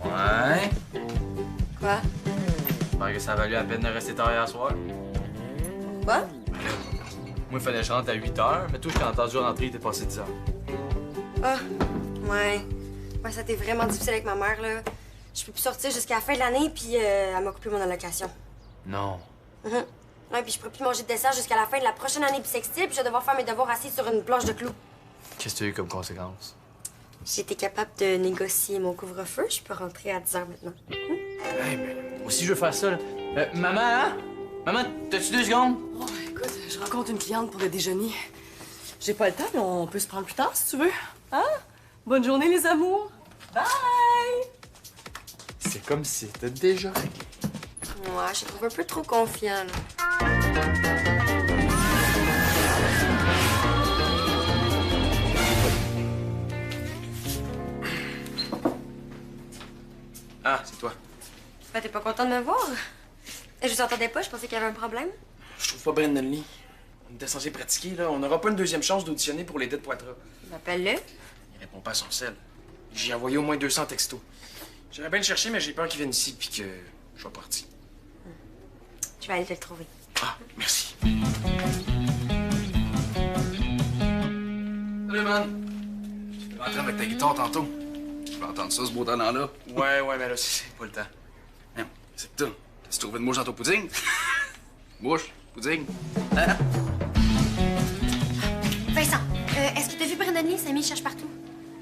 Ouais. Quoi? J'espère que ça a valu la peine de rester tard hier soir. Quoi? Moi, il fallait que je rentre à 8 h, mais toi, je t'ai entendu rentrer, il était passé 10 h. Ah, ouais. Ouais, ça a été vraiment difficile avec ma mère, là. Je peux plus sortir jusqu'à la fin de l'année, puis elle m'a coupé mon allocation. Non. Ouais, puis je pourrais plus manger de dessert jusqu'à la fin de la prochaine année bissextile, puis je vais devoir faire mes devoirs assis sur une planche de clous. Qu'est-ce que tu as eu comme conséquence? J'ai été capable de négocier mon couvre-feu. Je peux rentrer à 10 h maintenant. Hey, mais moi aussi, je veux faire ça, là. Maman, hein? Maman, t'as-tu 2 secondes? Oh, écoute, je rencontre une cliente pour le déjeuner. J'ai pas le temps, mais on peut se prendre plus tard, si tu veux. Hein? Bonne journée, les amours. Bye! C'est comme si c'était déjà réglé. Ouais, je te trouve un peu trop confiant, là. Ah, c'est toi. Ben, t'es pas content de me voir? Je vous entendais pas, je pensais qu'il y avait un problème. Je trouve pas Brandon Lee. On était censé pratiquer, là. On n'aura pas une deuxième chance d'auditionner pour les dettes Poitras. Appelle-le. Il répond pas à son sel. J'ai envoyé au moins 200 textos. J'aimerais bien le chercher, mais j'ai peur qu'il vienne ici puis que je sois parti. Je vais aller te le trouver. Ah, merci. Salut, man. Tu vas rentrer avec ta guitare tantôt. Je vais entendre ça, ce beau talent-là. Ouais, mais là, c'est pas le temps. Hein, c'est que t'as. T'as trouvé une mouche dans ton pudding? Mouche, pudding. Vincent, est-ce que t'as vu Brandon Lee? Samy cherche partout.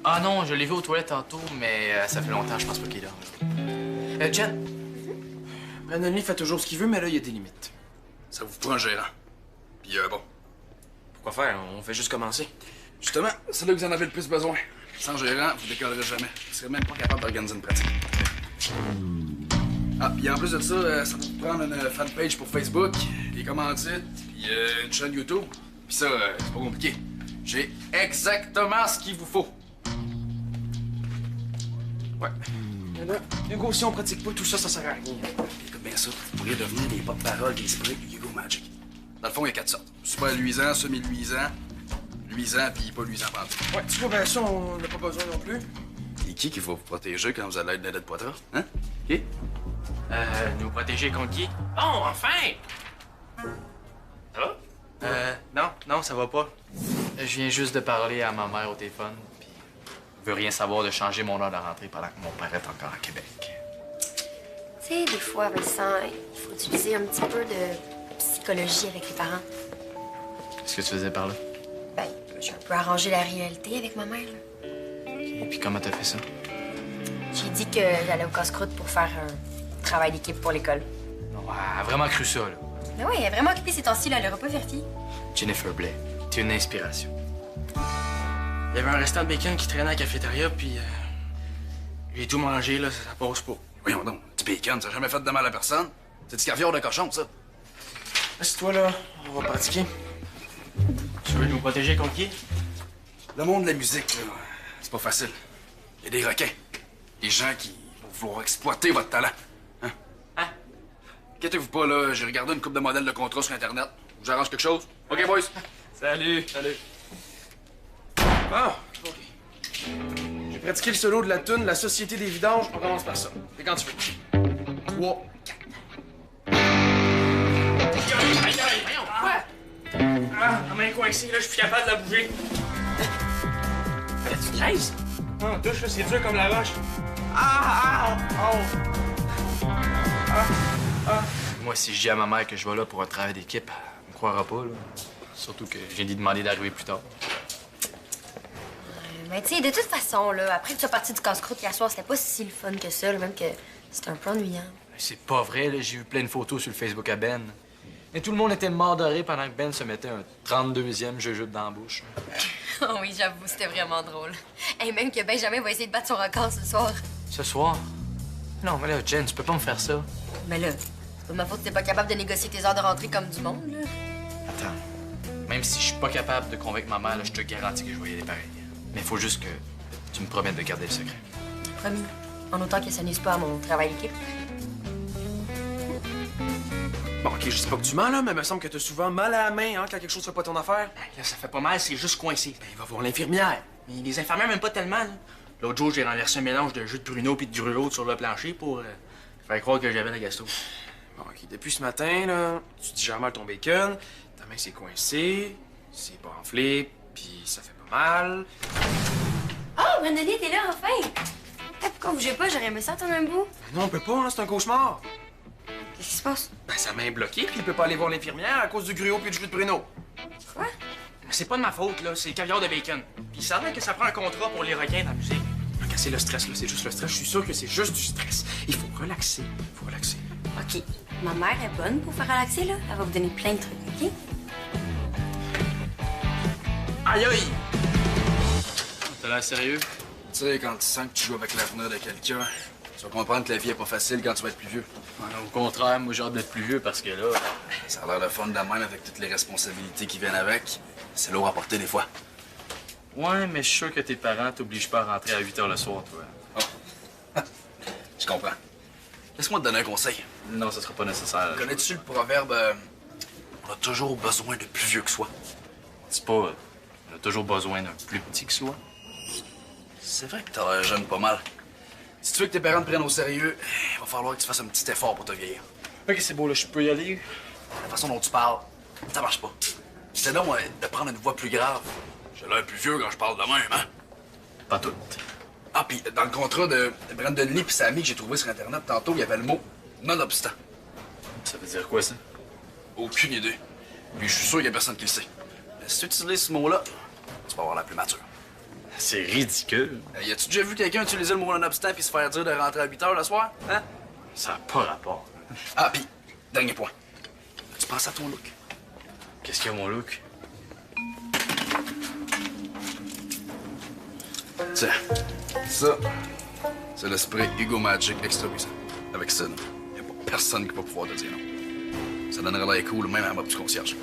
Ah non, je l'ai vu aux toilettes tantôt, mais ça fait longtemps, je pense pas qu'il est là. Jen. Brandon Lee fait toujours ce qu'il veut, mais là, il y a des limites. Ça vous prend un gérant. Puis bon. Pourquoi faire? On fait juste commencer. Justement, c'est là que vous en avez le plus besoin. Sans gérant, vous décollerez jamais. Vous serez même pas capable d'organiser une pratique. Ah, puis en plus de ça, ça va vous prendre une fanpage pour Facebook, des commandites, puis une chaîne YouTube. Puis ça, c'est pas compliqué. J'ai exactement ce qu'il vous faut. Ouais. Mais là, Hugo, si on pratique pas tout ça, ça sert à rien. Écoute bien ça, vous pourriez devenir les porte-paroles des esprits de Hugo Magic. Dans le fond, il y a 4 sortes. Super luisant, semi-luisant, luisant, puis pas luisant pantoute. Ouais, tu vois, ben ça, on n'a pas besoin non plus. Et qui va vous protéger quand vous allez être de Poitras? Hein? Qui? Nous protéger contre qui? Oh, enfin! Ça va? Non, ça va pas. Je viens juste de parler à ma mère au téléphone, puis je veux rien savoir de changer mon heure de rentrée pendant que mon père est encore à Québec. Tu sais, des fois, Vincent, il faut utiliser un petit peu de psychologie avec les parents. Qu'est-ce que tu faisais par là? Ben, j'ai un peu arrangé la réalité avec ma mère, là. Et puis comment t'as fait ça? J'ai dit que j'allais au casse-croûte pour faire un travail d'équipe pour l'école. Non, elle a vraiment cru ça, là. Mais oui, elle est vraiment occupée ces temps-ci, là. Elle aura pas vérifié. Jennifer Blais, t'es une inspiration. Il y avait un restant de bacon qui traînait à la cafétéria, puis j'ai tout mangé, là, ça passe pas. Voyons donc, du bacon, ça n'a jamais fait de mal à personne. C'est du caviar de cochon, ça. Assieds-toi, là, on va pratiquer. Tu veux nous protéger contre qui? Le monde de la musique, là, c'est pas facile. Il y a des requins. Des gens qui vont vouloir exploiter votre talent. Hein? Inquiétez-vous pas, là, j'ai regardé une couple de modèles de contrat sur Internet. J'arrange quelque chose? OK, boys? Salut! Ah, OK. J'ai pratiqué le solo de la tune La Société des Vidanges. On commence par ça. C'est quand tu veux. 3, 4. Aïe! Quoi? Ah, la main coincée, là, je suis capable de la bouger. Tu niaises? Non, touche, là, c'est dur comme la roche. Moi, si je dis à ma mère que je vais là pour un travail d'équipe, elle me croira pas, là. Surtout que j'ai dit demander d'arriver plus tard. Mais tu sais, de toute façon, là, après que tu sois parti du casse-croûte hier soir, c'était pas si le fun que ça, là, même que c'était un peu ennuyant. C'est pas vrai, là. J'ai vu plein de photos sur le Facebook à Ben. Et tout le monde était mort de rire pendant que Ben se mettait un 32e jujube dans la bouche. Oh oui, j'avoue, c'était vraiment drôle. Et même que Benjamin va essayer de battre son record ce soir. Ce soir? Non, mais là, Jen, tu peux pas me faire ça. Mais là, c'est pas de ma faute que t'es pas capable de négocier tes heures de rentrée comme du monde, là. Attends. Même si je suis pas capable de convaincre ma mère, là, je te garantis que je vais y aller pareil. Mais il faut juste que tu me promettes de garder le secret. Promis. En autant que ça nuise pas à mon travail d'équipe. Bon, OK, je dis pas que tu mens, là, mais il me semble que t'as souvent mal à la main, hein, quand quelque chose fait pas ton affaire. Là, ça fait pas mal, c'est juste coincé. Ben, il va voir l'infirmière. Mais les infirmières m'aiment pas tellement, là. L'autre jour, j'ai renversé un mélange de jus de pruneau puis de gruau sur le plancher pour faire croire que j'avais la gastro. Bon, OK, depuis ce matin, là, tu digères mal ton bacon, ta main s'est coincée, c'est pas enflé, puis ça fait pas mal. Oh, Brandony, t'es là, enfin! Pourquoi vous bougez pas? J'aurais aimé ça attendre un bout. Ben non, on peut pas, hein, c'est un cauchemar. Qu'est-ce qui se passe? Ben, sa main est bloquée, puis il peut pas aller voir l'infirmière à cause du gruau puis du jus de pruneau. Quoi? Mais c'est pas de ma faute, là. C'est le caviar de bacon. Puis ça a l'air que ça prend un contrat pour les requins dans la musique. C'est le stress, là, c'est juste le stress. Je suis sûr que c'est juste du stress. Il faut relaxer, OK. Ma mère est bonne pour faire relaxer, là. Elle va vous donner plein de trucs, OK? Aïe aïe! T'as l'air sérieux? Tu sais, quand tu sens que tu joues avec l'avenir de quelqu'un, tu vas comprendre que la vie est pas facile quand tu vas être plus vieux. Au contraire, moi j'ai hâte d'être plus vieux parce que là. Ça a l'air de fun de même avec toutes les responsabilités qui viennent avec. C'est lourd à porter des fois. Ouais, mais je suis sûr que tes parents t'obligent pas à rentrer à 8 h le soir, toi. Oh. Je comprends. Laisse-moi te donner un conseil. Non, ça sera pas nécessaire. Connais-tu le proverbe on a toujours besoin de plus vieux que soi? C'est pas. On a toujours besoin d'un plus petit que soi. C'est vrai que t'as l'air jeune pas mal. Si tu veux que tes parents te prennent au sérieux, il va falloir que tu fasses un petit effort pour te vieillir. Ok, c'est beau, là, je peux y aller. La façon dont tu parles, ça marche pas. C'est donc de prendre une voix plus grave. J'ai l'air plus vieux quand je parle de même, hein? Pas tout. Ah, puis dans le contrat de Brandon Lee et Sammy que j'ai trouvé sur Internet tantôt, il y avait le mot « nonobstant Ça veut dire quoi, ça? ». Aucune idée. Puis je suis sûr qu'il y a personne qui le sait. Mais si tu utilises ce mot-là, tu vas avoir la plus mature. C'est ridicule. Y a-tu déjà vu quelqu'un utiliser le mot nonobstant puis se faire dire de rentrer à 8 h le soir? Hein? Ça n'a pas rapport. Ah, puis, dernier point. Tu penses à ton look. Qu'est-ce qu'il y a, mon look? Tiens, ça, c'est le spray Ego Magic Extra puissant. Avec ça, il n'y a pas personne qui va pouvoir te dire non. Ça donnerait l'air cool même à ma petite concierge.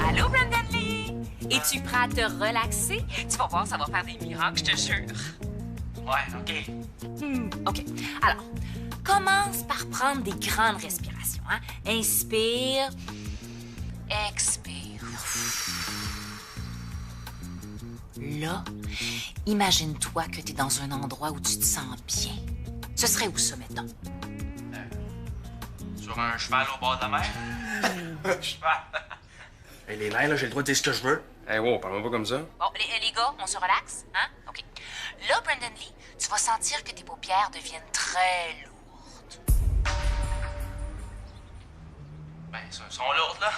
Allô, Brandon Lee? Es-tu prêt à te relaxer? Tu vas voir, ça va faire des miracles, je te jure. Ouais, OK. OK. Alors, commence par prendre des grandes respirations. Hein? Inspire. Expire. Là, imagine-toi que tu es dans un endroit où tu te sens bien. Ce serait où ça, maintenant? Sur un cheval au bord de la mer? Un cheval. Hey, les nerfs, là, j'ai le droit de dire ce que je veux. Hey, wow, parle-moi pas comme ça. Bon, les gars, on se relaxe, hein? OK. Là, Brandon Lee, tu vas sentir que tes paupières deviennent très lourdes. Ben, ils sont lourdes, là.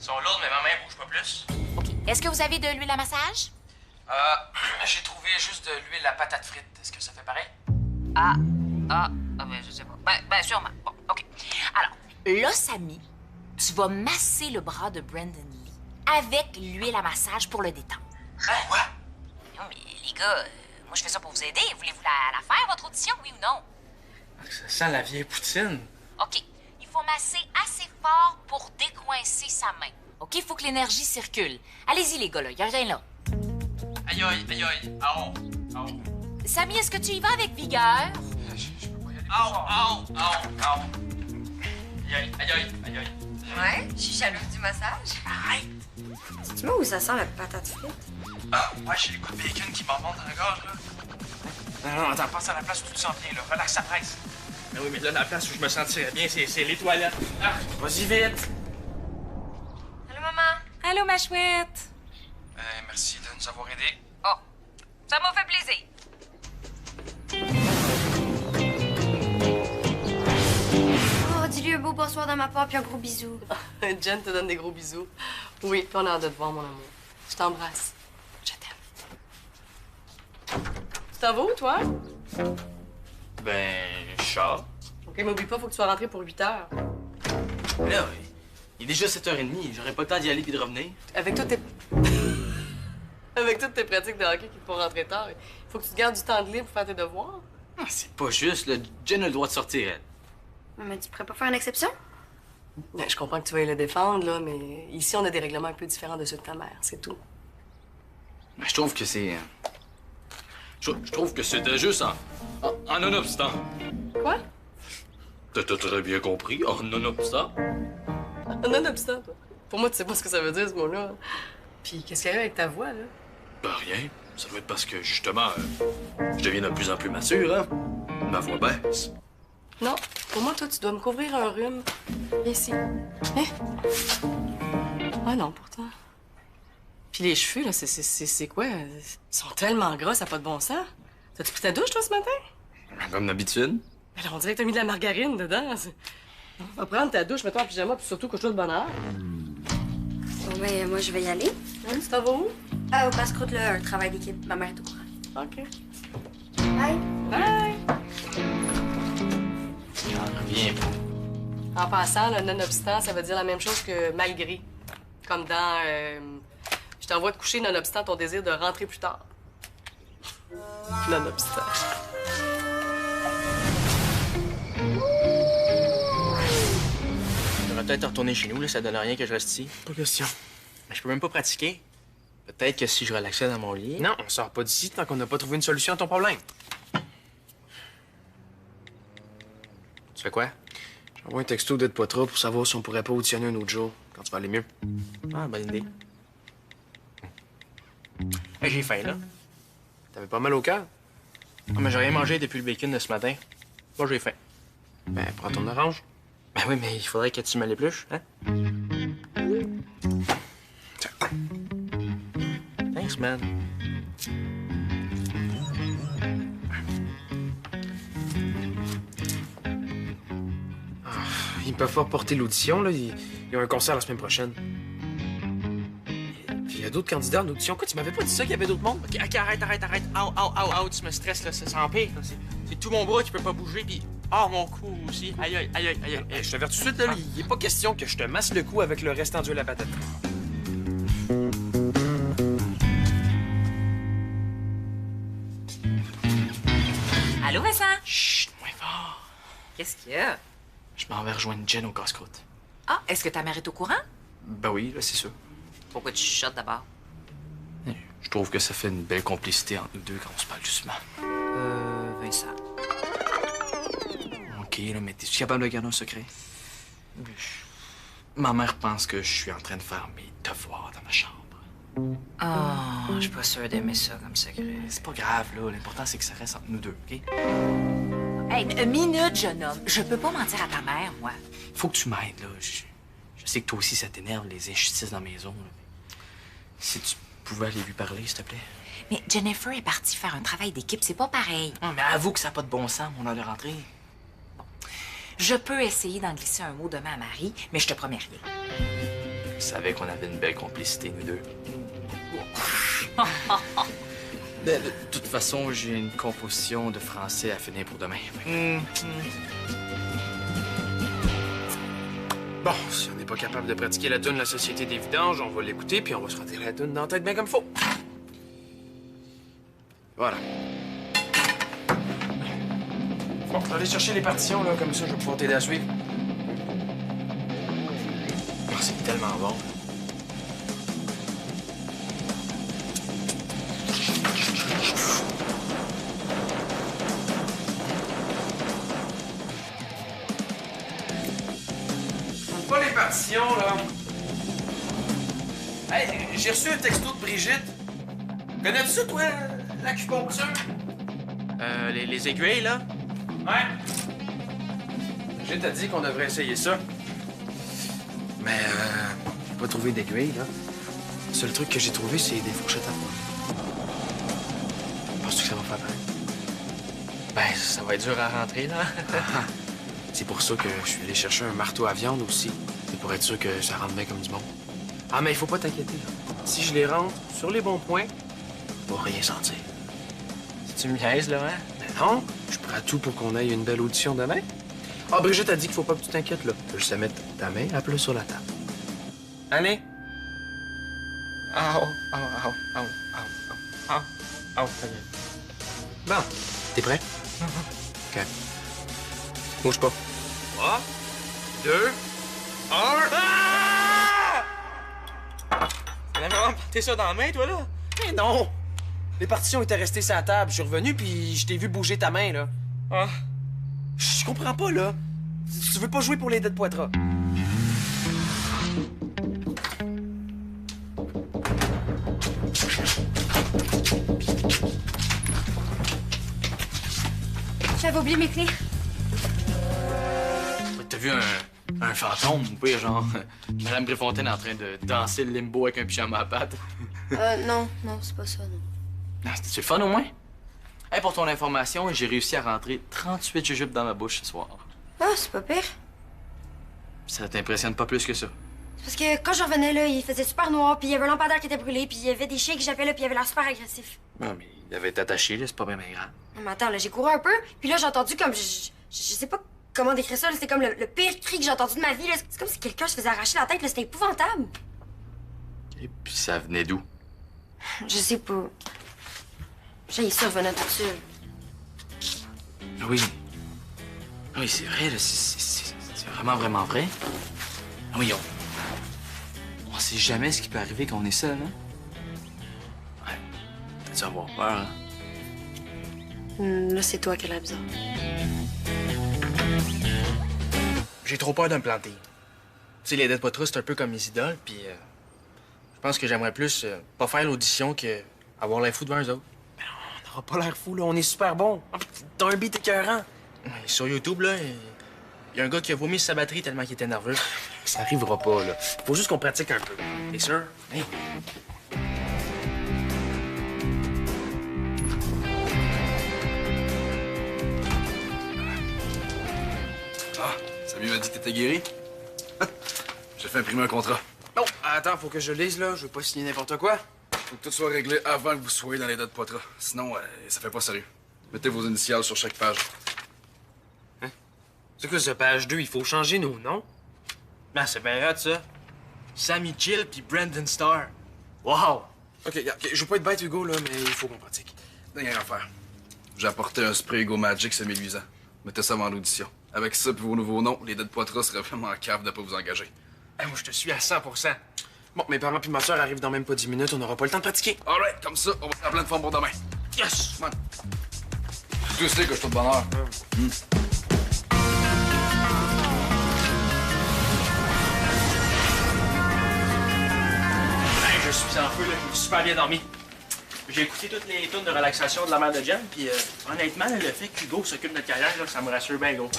Ils sont lourdes, mais ma main bouge pas plus. OK. Est-ce que vous avez de l'huile à massage? J'ai trouvé juste de l'huile à patate frite. Est-ce que ça fait pareil? Ben, je sais pas. Ben, sûrement. Bon, OK. Alors, là, Sammy, tu vas masser le bras de Brandon Lee avec l'huile à massage pour le détendre. Hein? Quoi? Non, mais les gars, moi, je fais ça pour vous aider. Voulez-vous la faire, votre audition, oui ou non? Ça sent la vieille poutine. OK. Il faut masser assez fort pour décoincer sa main. OK? Il faut que l'énergie circule. Allez-y, les gars, là. Y a rien là. Aïe, aïe, aïe, aïe. Aïe. Aïe. Sammy, est-ce que tu y vas avec vigueur? Je peux pas y aller. Aïe. Aïe, aïe, aïe, aïe, aïe. Ouais, je suis jalouse du massage. Arrête. Tu vois où ça sent la patate frite? Ah, ouais, j'ai les coups de bacon qui m'en remontent dans la gorge, là. Non, attends, passe à la place où tu te sens bien, là. Relax, ça presse. Mais oui, mais là, la place où je me sentirais bien, c'est les toilettes. Ah, vas-y vite. Allô, maman? Allô, ma chouette. Merci de nous avoir aidés. Oh, ça m'a fait plaisir. Oh, dis-lui un beau bonsoir de ma part puis un gros bisou. Jen te donne des gros bisous. Oui, puis on a hâte de te voir, mon amour. Je t'embrasse. Je t'aime. Tu t'en vas où, toi? Ben, chat. OK, mais oublie pas, faut que tu sois rentré pour 8 heures. Là, il est déjà 7h30. J'aurais pas le temps d'y aller puis de revenir. Avec toutes tes... Avec toutes tes pratiques de hockey qui te font rentrer tard, il faut que tu te gardes du temps de libre pour faire tes devoirs. Ah, c'est pas juste, là. Jen a le droit de sortir, elle. Mais tu pourrais pas faire une exception? Ben, je comprends que tu veuilles le défendre, là, mais ici, on a des règlements un peu différents de ceux de ta mère, c'est tout. Ben, je trouve que c'est... Je trouve que c'était juste en nonobstant. Quoi? T'as très bien compris, oh, nonobstant. Nonobstant, toi. Pour moi, tu sais pas ce que ça veut dire, ce mot-là. Puis, qu'est-ce qu'il y a avec ta voix, là? Ben rien. Ça doit être parce que, justement, je deviens de plus en plus mature, hein. Ma voix baisse. Non, pour moi, toi, tu dois me couvrir un rhume. Viens ici. Viens. Ah non, pourtant. Puis les cheveux, là, c'est quoi? Ils sont tellement gras, ça n'a pas de bon sens. T'as-tu pris ta douche, toi, ce matin? Comme d'habitude. Alors, on dirait que t'as mis de la margarine dedans. Va prendre ta douche, mets-toi en pyjama, puis surtout couche-toi de bonne heure. Bon, ben, moi, je vais y aller. Hein, tu t'en vas où? Ah, au passe-croûte, là, un travail d'équipe. Ma mère est au courant. OK. Bye. Bye! J'en reviens pas. En passant, le nonobstant, ça veut dire la même chose que malgré. Comme dans je t'envoie te coucher nonobstant ton désir de rentrer plus tard. Nonobstant. Je devrais peut-être retourner chez nous, là, ça donne rien que je reste ici. Pas question. Mais je peux même pas pratiquer. Peut-être que si je relaxais dans mon lit. Non, on sort pas d'ici tant qu'on n'a pas trouvé une solution à ton problème. Tu fais quoi? J'envoie un texto d'Ed Poitras pour savoir si on pourrait pas auditionner un autre jour, quand tu vas aller mieux. Ah, bonne idée. Hey, j'ai faim, là. T'avais pas mal au cœur? Ah, mais j'ai rien mangé depuis le bacon de ce matin. Moi, j'ai faim. Ben, prends ton orange. Ben oui, mais il faudrait que tu me l'épluches, hein? Thanks, man. Ils peuvent pas reporter l'audition, là. Ils ont un concert la semaine prochaine. Puis il y a d'autres candidats en audition. Quoi, tu m'avais pas dit ça qu'il y avait d'autres mondes? OK, arrête. Au, tu me stresses, là. Ça empire, là. C'est tout mon bras qui peut pas bouger, puis... Ah, mon cou aussi. Aïe. Hey, je t'avertis tout de suite, là, il est pas question que je te masse le cou avec le restant d'huile à patate. Allô, Vincent? Chut, moins fort. Qu'est-ce qu'il y a? Je m'en vais rejoindre Jen au casse-croûte. Ah, est-ce que ta mère est au courant? Ben oui, là, c'est sûr. Pourquoi tu chuchotes d'abord? Je trouve que ça fait une belle complicité entre nous deux quand on se parle doucement. Vincent. OK, là, mais t'es-tu capable de garder un secret? Ma mère pense que je suis en train de faire mes devoirs dans ma chambre. Oh, je suis pas sûre d'aimer ça comme secret. C'est pas grave, là. L'important, c'est que ça reste entre nous deux, OK? Hey, une minute, jeune homme. Je peux pas mentir à ta mère, moi. Faut que tu m'aides, là. Je sais que toi aussi, ça t'énerve, les injustices dans la maison. Là. Si tu pouvais aller lui parler, s'il te plaît. Mais Jennifer est partie faire un travail d'équipe, c'est pas pareil. Non, mais avoue que ça n'a pas de bon sens, mon heure de rentrée. Je peux essayer d'en glisser un mot demain à Marie, mais je te promets rien. Je savais qu'on avait une belle complicité, nous deux. De toute façon, j'ai une composition de français à finir pour demain. Bon, si on n'est pas capable de pratiquer la tune La Société des Vidanges, on va l'écouter puis on va se rentrer la tune dans la tête bien comme faut. Voilà. Bon, allez chercher les partitions, là, comme ça, je vais pouvoir t'aider à suivre. Oh, c'est tellement bon. Pas les partitions, là. Hey, j'ai reçu un texto de Brigitte. Connais-tu ça, toi, l'acupuncture? Les aiguilles, là? Ouais. Brigitte a dit qu'on devrait essayer ça. Mais, j'ai pas trouvé d'aiguille, là. Le seul truc que j'ai trouvé, c'est des fourchettes à poing. Penses-tu que ça va faire mal? Ben, ça va être dur à rentrer, là. C'est pour ça que je suis allé chercher un marteau à viande aussi. C'est pour être sûr que ça rentre bien comme du monde. Ah, mais il faut pas t'inquiéter. Si je les rentre sur les bons points, on va rien sentir. Tu me niaises, là, hein? Mais non, je prends à tout pour qu'on aille une belle audition demain. Ah, Brigitte a dit qu'il faut pas que tu t'inquiètes, là. Tu peux juste mettre ta main à plat sur la table. Allez. Bon, t'es prêt? OK. Bouge pas. 3, 2, 1... Ah! T'as vraiment porté ça dans la main, toi, là? Mais non! Les partitions étaient restées sur la table. Je suis revenu, puis je t'ai vu bouger ta main, là. Ah. Je comprends pas, là. Tu veux pas jouer pour les Dead Poitras? J'avais oublié mes clés. T'as vu un fantôme, ou pire, genre Madame Préfontaine en train de danser le limbo avec un pyjama à pattes? Non, c'est pas ça, non. Ah, c'était le fun au moins? Hey, pour ton information, j'ai réussi à rentrer 38 jujubes dans ma bouche ce soir. Ah, c'est pas pire. Ça t'impressionne pas plus que ça? C'est parce que quand je revenais, là, il faisait super noir, puis il y avait un lampadaire qui était brûlé, puis il y avait des chiens qui j'appelais, là, puis il avait l'air super agressif. Non, mais il avait été attaché, là, c'est pas bien grave. Non, mais attends, là, j'ai couru un peu, puis là, j'ai entendu comme... Je sais pas comment décrire ça, là, c'était comme le pire cri que j'ai entendu de ma vie, là. C'est comme si quelqu'un se faisait arracher la tête, là, c'était épouvantable. Et puis ça venait d'où? Je sais pas. J'ai ça revenant tout seul. Ah oui. Ah oui, c'est vrai, là, c'est vraiment, vraiment vrai. Ah oui, on sait jamais ce qui peut arriver quand on est seul, hein? Ouais, t'as dû avoir peur, hein? Là, c'est toi qui as l'air bizarre. J'ai trop peur de me planter. Tu sais, les Dead Poitras, c'est un peu comme mes idoles, puis je pense que j'aimerais plus pas faire l'audition que avoir l'air fou devant eux autres. Mais non, on n'aura pas l'air fou, là. On est super bons. T'as un beat écœurant. Ouais, sur YouTube, là, il y a un gars qui a vomi sur sa batterie tellement qu'il était nerveux. Ça arrivera pas, là. Faut juste qu'on pratique un peu. T'es sûr? Hey. Ah, Samy m'a dit que t'étais guéri. J'ai fait imprimer un contrat. Oh, attends, faut que je lise, là. Je veux pas signer n'importe quoi. Faut que tout soit réglé avant que vous soyez dans les Dead Poitras. Sinon, ça fait pas sérieux. Mettez vos initiales sur chaque page. C'est quoi, ce page 2? Il faut changer nos noms? Ben, c'est bien hot, ça. Sammy Chill puis Brandon Starr. Wow! OK, je veux pas être bête, Hugo, là, mais il faut qu'on pratique. Dernière affaire. J'ai apporté un spray Ego Magic semi-luisant. Mettez ça avant l'audition. Avec ça puis vos nouveaux noms, les Dead Poitras seraient vraiment en cave de pas vous engager. Hey, moi, je te suis à 100 Bon, mes parents puis ma soeur arrivent dans même pas 10 minutes. On n'aura pas le temps de pratiquer. All right, comme ça, on va se faire en pleine forme pour demain. Yes! Come on. Tu sais que je suis de bonne heure. Hey, je suis en feu, là. J'ai super bien dormi. J'ai écouté toutes les tunes de relaxation de la mère de Jen, puis honnêtement, là, le fait qu'Hugo s'occupe de notre carrière, là, ça me rassure bien gros.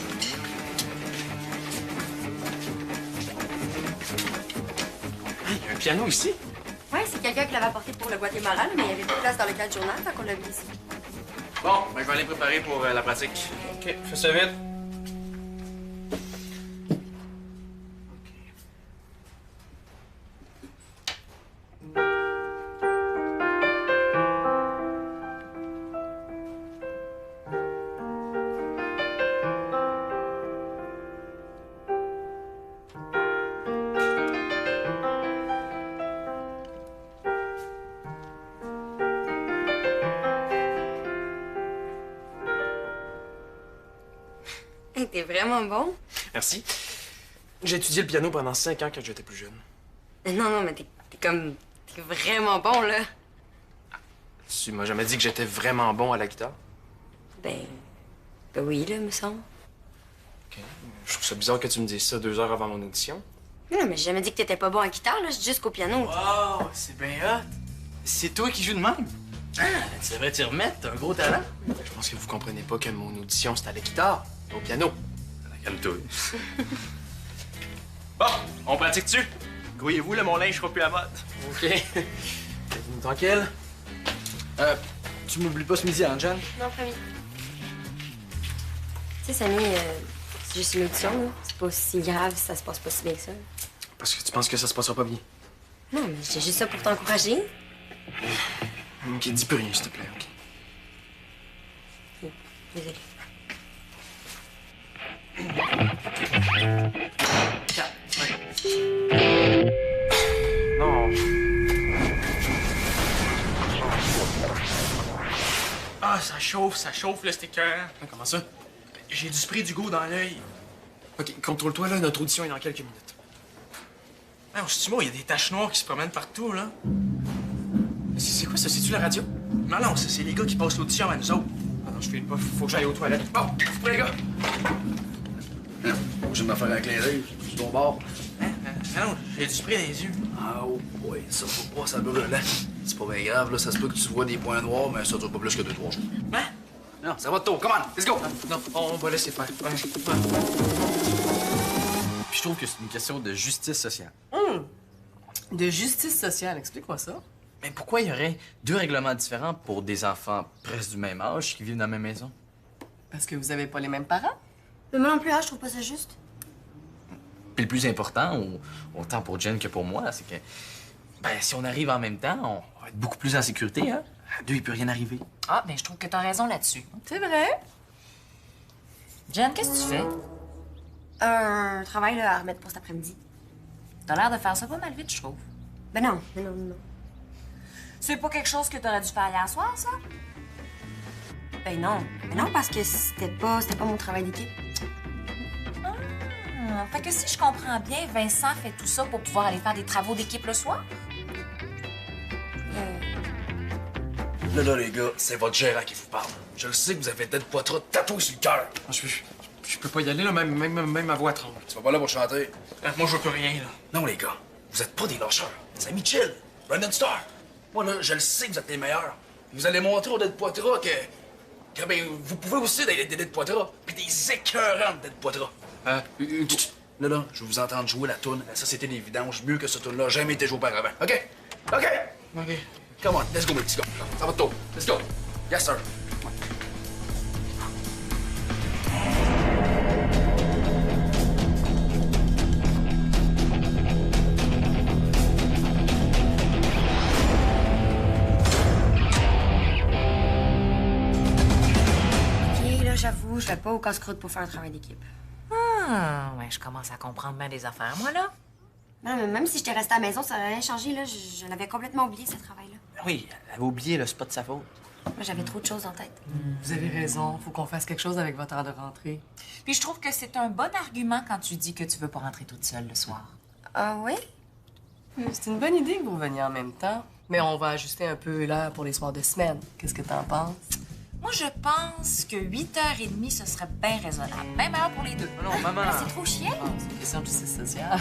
Hey, il y a un piano ici? Ouais, c'est quelqu'un qui l'avait apporté pour le Guatemala, mais il n'y avait pas de place dans le cadre journal, tant qu'on l'a vu ici. Bon, ben, je vais aller préparer pour la pratique. OK, fais ça vite. Hey, t'es vraiment bon. Merci. J'ai étudié le piano pendant 5 ans quand j'étais plus jeune. Non, mais t'es vraiment bon, là. Tu m'as jamais dit que j'étais vraiment bon à la guitare? Ben oui, là, me semble. OK. Je trouve ça bizarre que tu me dises ça 2 heures avant mon audition. Non, mais j'ai jamais dit que t'étais pas bon en guitare, là. C'est juste qu'au piano. Wow, c'est bien hot. C'est toi qui joues de même? Ah, tu devrais t'y remettre, t'as un gros talent. Je pense que vous comprenez pas que mon audition, c'était à la guitare, au piano. Calme-toi. Bon, on pratique-tu? Grouillez-vous, là, mon linge sera plus à mode. OK. Faites-nous tranquille. Tu m'oublies pas ce midi, hein, Jen? Non, promis. Tu sais, Samy, c'est juste une audition, là. C'est pas si grave si ça se passe pas si bien que ça. Parce que tu penses que ça se passera pas bien. Non, mais j'ai juste ça pour t'encourager. OK, dis plus rien, s'il te plaît, OK? Désolée. Non. Ah, ça chauffe, là, c'était cœur. Comment ça? J'ai du spray d'Hugo dans l'œil. OK, contrôle-toi, là, notre audition est dans quelques minutes. Ah, il y a des taches noires qui se promènent partout, là. C'est quoi ça? C'est-tu la radio? Non, c'est les gars qui passent l'audition à nous autres. Ah non, je file pas. Faut que j'aille aux toilettes. Bon, les gars. J'ai une affaire à clin d'œil. Je suis ton bord. Non, j'ai du spray dans les yeux. Ah, oh, ouais, ça faut pas, ça brûle, hein? C'est pas bien grave, là. Ça se peut que tu vois des points noirs, mais ça dure pas plus que 2-3 jours. Hein? Non, ça va de tour. Come on, let's go! Non, on va laisser faire. Ouais. Puis je trouve que c'est une question de justice sociale. De justice sociale, explique-moi ça. Mais pourquoi il y aurait 2 règlements différents pour des enfants presque du même âge qui vivent dans la même maison? Parce que vous avez pas les mêmes parents? Mais moi non plus, je trouve pas ça juste. Puis le plus important, autant pour Jen que pour moi, c'est que ben, si on arrive en même temps, on va être beaucoup plus en sécurité, hein? À 2, il peut rien arriver. Ah, ben je trouve que t'as raison là-dessus. C'est vrai. Jen, qu'est-ce que tu fais? Un travail là, à remettre pour cet après-midi. T'as l'air de faire ça pas mal vite, je trouve. Ben non, ben non, non. C'est pas quelque chose que t'aurais dû faire hier soir, ça? Ben non. Ben non, parce que c'était pas mon travail d'équipe. Fait que si je comprends bien, Vincent fait tout ça pour pouvoir aller faire des travaux d'équipe le soir? Là, les gars, c'est votre gérant qui vous parle. Je le sais que vous avez peut-être pas trop tatoué sur le cœur. Je peux pas y aller, là, même ma voix tremble. Tu vas pas là pour chanter. Moi, je veux plus rien, là. Non, les gars, vous êtes pas des lâcheurs. C'est amis chill. Brandon Starr. Moi, là, je le sais que vous êtes les meilleurs. Vous allez montrer aux Dead Poitras que ben, vous pouvez aussi des Dead Poitras, puis des écœurants de Dead Poitras. Là, je vais vous entendre jouer la toune La Société des Vidanges mieux que ce toune-là jamais été joué auparavant. OK? OK? OK. Come on, let's go, mes petits gars. Ça va de tour. Let's go. Yes, sir. OK, là, j'avoue, je vais pas au casse-croûte pour faire un travail d'équipe. Ah, ouais, je commence à comprendre bien des affaires, moi, là. Non, mais même si j'étais restée à la maison, ça n'aurait rien changé, là. Je l'avais complètement oublié, ce travail-là. Oui, elle avait oublié, là, c'est pas de sa faute. Moi, j'avais trop de choses en tête. Vous avez raison. Faut qu'on fasse quelque chose avec votre heure de rentrée. Puis je trouve que c'est un bon argument quand tu dis que tu veux pas rentrer toute seule le soir. Ah oui? C'est une bonne idée que vous reveniez en même temps. Mais on va ajuster un peu l'heure pour les soirs de semaine. Qu'est-ce que t'en penses? Moi, je pense que 8h30, ce serait bien raisonnable. Bien meilleur pour les deux. Non, maman. C'est trop chiant. Ah, c'est une question de justice sociale.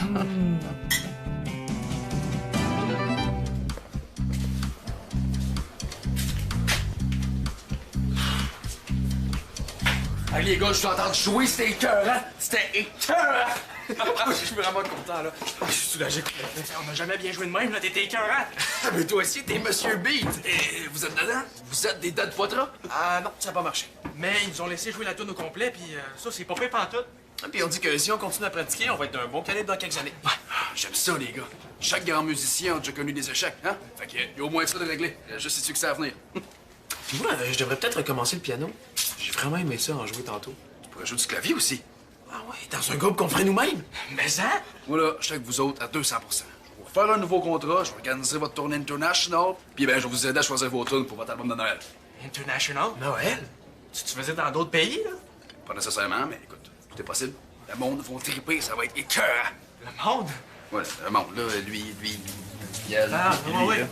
Hey, les gars, je suis en train de jouer, c'était écœurant! C'était écœurant! Je suis vraiment content, là. Je suis soulagé. On n'a jamais bien joué de même, là. T'étais écœurant. Mais toi aussi, t'es Monsieur Beat! Et vous êtes dedans? Vous êtes des Dead Poitras? Ah non, ça n'a pas marché. Mais ils nous ont laissé jouer la toune au complet, puis ça, c'est pas pire pantoute. Puis on dit que si on continue à pratiquer, on va être d'un bon calibre dans quelques années. J'aime ça, les gars. Chaque grand musicien a déjà connu des échecs, hein? Fait qu'il y a au moins ça de régler. Je sais que ça à venir. Puis moi, je devrais peut-être recommencer le piano. J'ai vraiment aimé ça en jouer tantôt. Tu pourrais jouer du clavier aussi. Ah ouais, dans un groupe qu'on ferait nous-mêmes. Mais ça? Voilà, je suis avec vous autres à 200%. Je vais vous faire un nouveau contrat, je vais organiser votre tournée international, puis ben, je vais vous aider à choisir vos tunes pour votre album de Noël. International? Noël? Tu faisais dans d'autres pays, là? Pas nécessairement, mais écoute, tout est possible. Le monde va triper, ça va être écœurant. Le monde? Ouais, le monde, là, lui, Miguel, Ah, puis oui, lui, oui. là.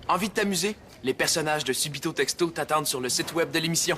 Envie de t'amuser? Les personnages de Subito Texto t'attendent sur le site web de l'émission.